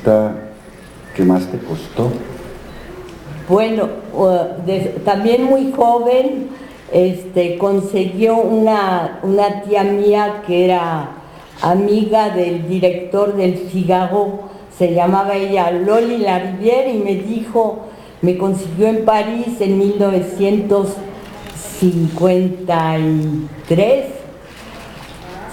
entrevista que más te costó? Bueno, también muy joven, consiguió una tía mía que era amiga del director del Figaro, se llamaba ella Loli Larivière, y me consiguió en París en 1953,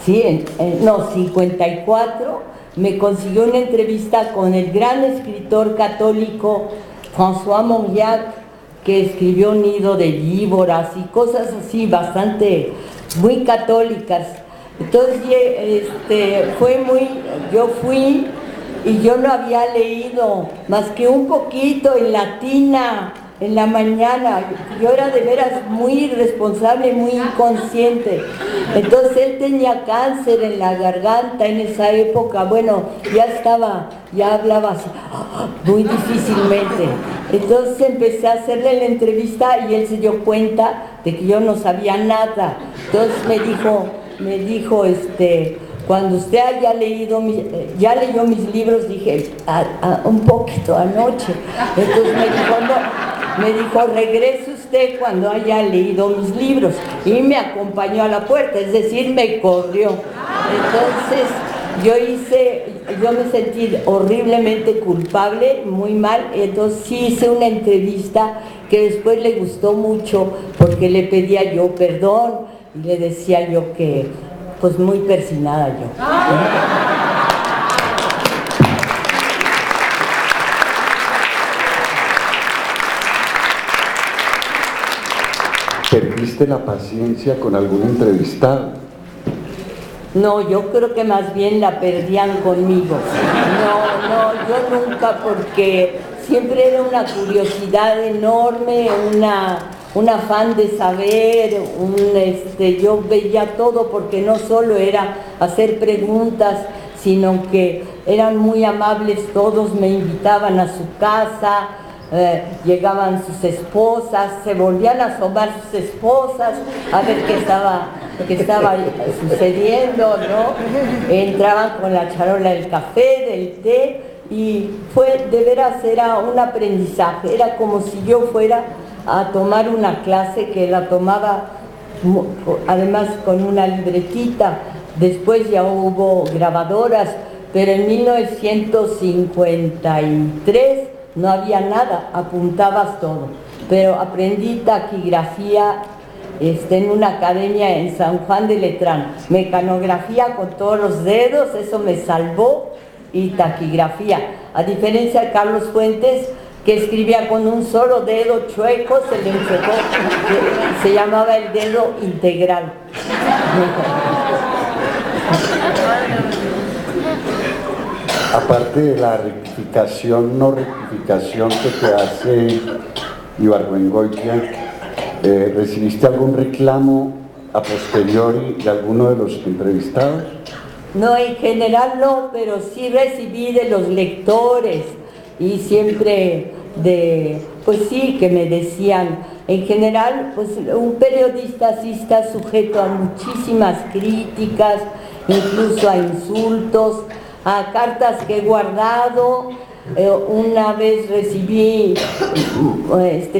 sí, no, 54, me consiguió una entrevista con el gran escritor católico François Mauriac, que escribió Nido de víboras y cosas así, bastante, muy católicas. Entonces, yo fui y yo no había leído más que un poquito en latina en la mañana. Yo era de veras muy irresponsable, muy inconsciente. Entonces él tenía cáncer en la garganta en esa época. Bueno, ya hablaba así, muy difícilmente. Entonces empecé a hacerle la entrevista y él se dio cuenta de que yo no sabía nada. Entonces me dijo, cuando usted haya leído, ya leyó mis libros, dije, un poquito anoche. Entonces me dijo, regrese usted cuando haya leído mis libros. Y me acompañó a la puerta, es decir, me corrió. Entonces yo me sentí horriblemente culpable, muy mal. Entonces sí hice una entrevista que después le gustó mucho, porque le pedía yo perdón y le decía yo que, pues muy persinada yo. ¿Perdiste la paciencia con algún entrevistado? No, yo creo que más bien la perdían conmigo. No, yo nunca, porque siempre era una curiosidad enorme, un afán de saber, yo veía todo, porque no solo era hacer preguntas, sino que eran muy amables todos, me invitaban a su casa, llegaban sus esposas, se volvían a asomar sus esposas a ver qué estaba sucediendo, ¿no? Entraban con la charola del café, del té, y de veras era un aprendizaje, era como si yo fuera a tomar una clase, que la tomaba además con una libretita. Después ya hubo grabadoras, pero en 1953 no había nada, apuntabas todo. Pero aprendí taquigrafía en una academia en San Juan de Letrán, mecanografía con todos los dedos, eso me salvó, y taquigrafía, a diferencia de Carlos Fuentes, que escribía con un solo dedo chueco, se le enchecó, se llamaba el dedo integral. Aparte de la no rectificación que te hace Ibargüengoitia, ¿recibiste algún reclamo a posteriori de alguno de los entrevistados? No, en general no, pero sí recibí de los lectores, y siempre pues sí, que me decían, en general, pues un periodista sí está sujeto a muchísimas críticas, incluso a insultos, a cartas que he guardado. Una vez recibí,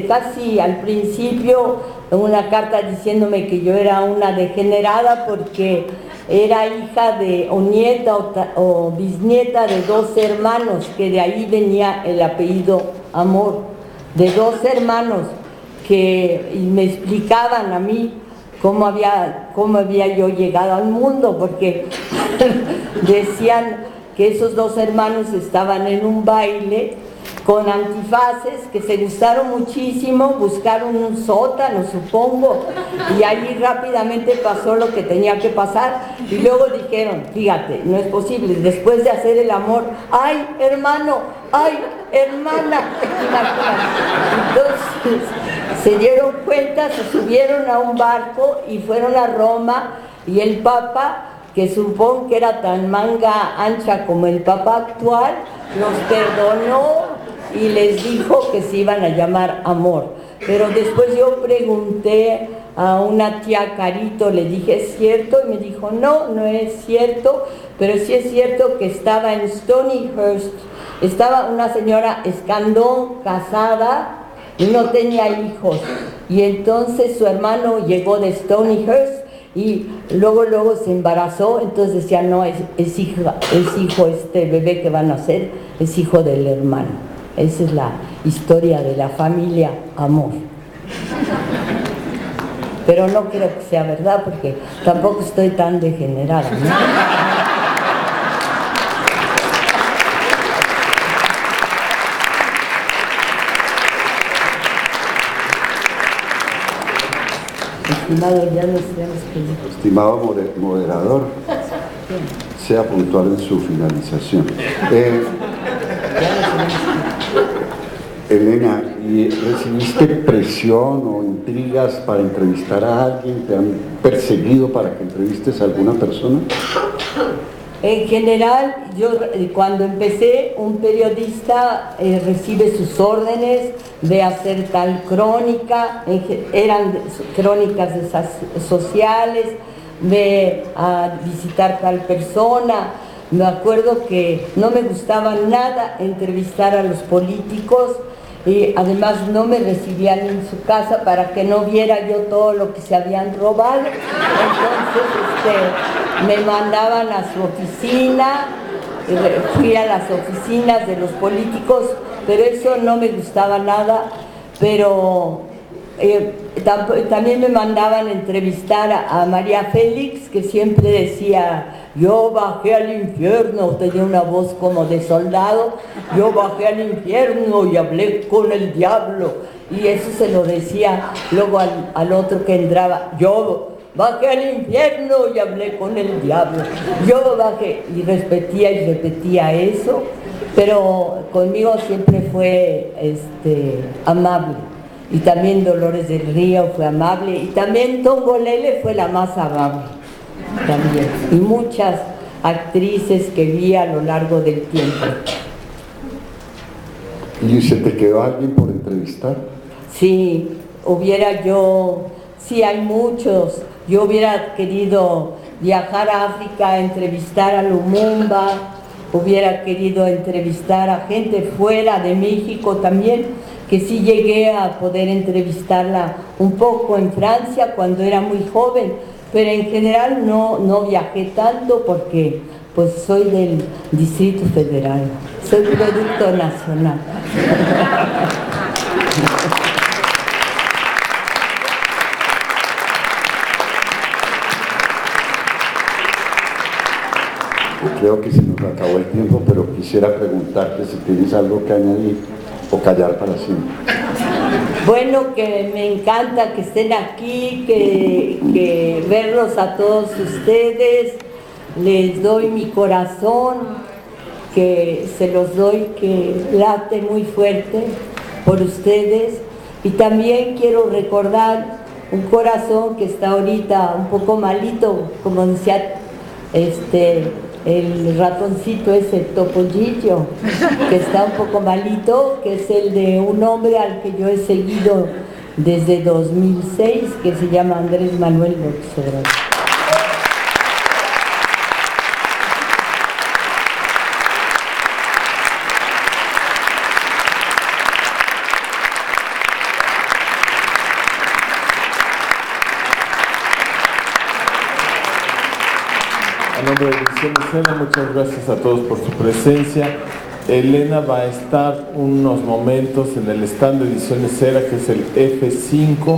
casi al principio, una carta diciéndome que yo era una degenerada porque era hija o nieta o bisnieta de dos hermanos, que de ahí venía el apellido Amor, de dos hermanos y me explicaban a mí cómo había yo llegado al mundo, porque decían que esos dos hermanos estaban en un baile con antifaces, que se gustaron muchísimo, buscaron un sótano, supongo, y allí rápidamente pasó lo que tenía que pasar, y luego dijeron, fíjate, no es posible, después de hacer el amor, ¡ay, hermano! ¡Ay, hermana! Entonces se dieron cuenta, se subieron a un barco y fueron a Roma, y el Papa, que supongo que era tan manga ancha como el Papa actual, los perdonó y les dijo que se iban a llamar Amor. Pero después yo pregunté a una tía Carito, le dije, ¿es cierto? Y me dijo, no, no es cierto, pero sí es cierto que estaba en Stonyhurst, Estaba una señora Escandón, casada, y no tenía hijos. Y entonces su hermano llegó de Stonyhurst y luego se embarazó, entonces decía, no, es hijo, este bebé que van a nacer, es hijo del hermano. Esa es la historia de la familia Amor. Pero no creo que sea verdad, porque tampoco estoy tan degenerada, ¿no? Estimado, ya nos tenemos que ir. Estimado moderador, sea puntual en su finalización. Elena, ¿y recibiste presión o intrigas para entrevistar a alguien? ¿Te han perseguido para que entrevistes a alguna persona? En general, yo cuando empecé, un periodista recibe sus órdenes de hacer tal crónica, eran crónicas sociales, de visitar tal persona. Me acuerdo que no me gustaba nada entrevistar a los políticos y además no me recibían en su casa para que no viera yo todo lo que se habían robado. Entonces me mandaban a su oficina, fui a las oficinas de los políticos, pero eso no me gustaba nada. Pero también me mandaban entrevistar a María Félix, que siempre decía, yo bajé al infierno, tenía una voz como de soldado, yo bajé al infierno y hablé con el diablo, y eso se lo decía luego al otro que entraba, yo bajé al infierno y hablé con el diablo, yo bajé, y repetía eso, pero conmigo siempre fue amable. Y también Dolores del Río fue amable, y también Tongolele fue la más amable también, y muchas actrices que vi a lo largo del tiempo. ¿Y se te quedó alguien por entrevistar? Sí, sí hay muchos. Yo hubiera querido viajar a África a entrevistar a Lumumba, hubiera querido entrevistar a gente fuera de México también, que sí llegué a poder entrevistarla un poco en Francia cuando era muy joven, pero en general no viajé tanto porque pues soy del Distrito Federal, soy producto nacional. Creo que se nos acabó el tiempo, pero quisiera preguntarte si tienes algo que añadir o callar para siempre. Bueno, que me encanta que estén aquí, que verlos a todos ustedes. Les doy mi corazón, que se los doy, que late muy fuerte por ustedes. Y también quiero recordar un corazón que está ahorita un poco malito, como decía el ratoncito ese, Topollillo, que está un poco malito, que es el de un hombre al que yo he seguido desde 2006, que se llama Andrés Manuel López Obrador. En nombre de Edición Escena, muchas gracias a todos por su presencia. Elena va a estar unos momentos en el stand de Edición Escena, que es el F5.